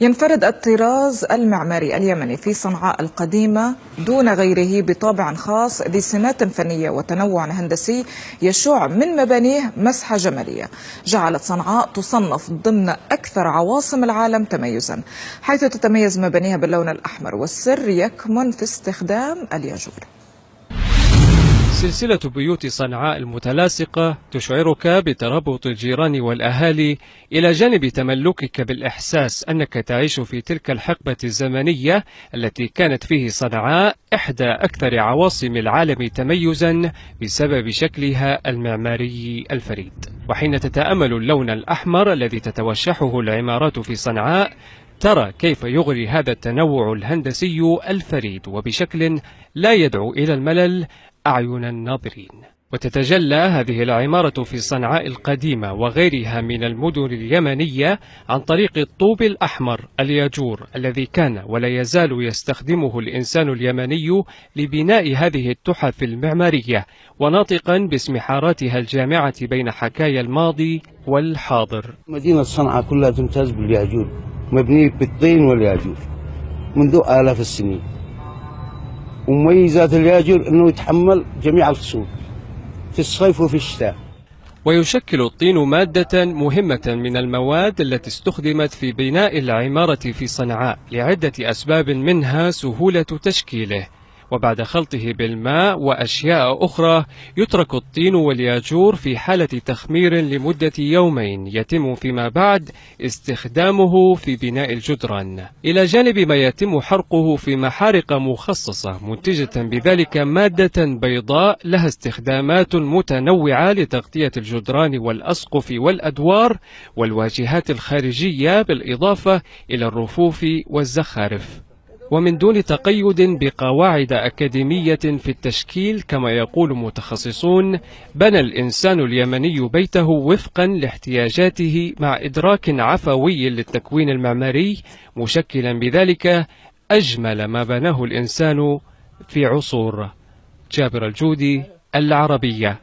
ينفرد الطراز المعماري اليمني في صنعاء القديمة دون غيره بطابع خاص ذي سمات فنية وتنوع هندسي يشع من مبانيه مسحة جمالية جعلت صنعاء تصنف ضمن أكثر عواصم العالم تميزا، حيث تتميز مبانيها باللون الأحمر، والسر يكمن في استخدام الياجور. سلسلة بيوت صنعاء المتلاصقة تشعرك بترابط الجيران والأهالي إلى جانب تملكك بالإحساس أنك تعيش في تلك الحقبة الزمنية التي كانت فيه صنعاء إحدى أكثر عواصم العالم تميزا بسبب شكلها المعماري الفريد. وحين تتأمل اللون الأحمر الذي تتوشحه العمارات في صنعاء ترى كيف يغري هذا التنوع الهندسي الفريد وبشكل لا يدعو إلى الملل أعين الناظرين. وتتجلى هذه العمارة في صنعاء القديمة وغيرها من المدن اليمنية عن طريق الطوب الأحمر الياجور الذي كان ولا يزال يستخدمه الإنسان اليمني لبناء هذه التحف المعمارية، وناطقا باسم حاراتها الجامعة بين حكايا الماضي والحاضر. مدينة صنعاء كلها تمتاز بالياجور، مبنية بالطين والياجور منذ آلاف السنين. ومميزات الياجور أنه يتحمل جميع الفصول في الصيف وفي الشتاء. ويشكل الطين مادة مهمة من المواد التي استخدمت في بناء العمارة في صنعاء لعدة أسباب، منها سهولة تشكيله، وبعد خلطه بالماء وأشياء أخرى يترك الطين والياجور في حالة تخمير لمدة يومين يتم فيما بعد استخدامه في بناء الجدران، إلى جانب ما يتم حرقه في محارق مخصصة منتجة بذلك مادة بيضاء لها استخدامات متنوعة لتغطية الجدران والأسقف والأدوار والواجهات الخارجية، بالإضافة إلى الرفوف والزخارف. ومن دون تقيد بقواعد أكاديمية في التشكيل كما يقول متخصصون، بنى الإنسان اليمني بيته وفقا لاحتياجاته مع إدراك عفوي للتكوين المعماري، مشكلا بذلك أجمل ما بناه الإنسان في عصور. جابر الجودي، العربية.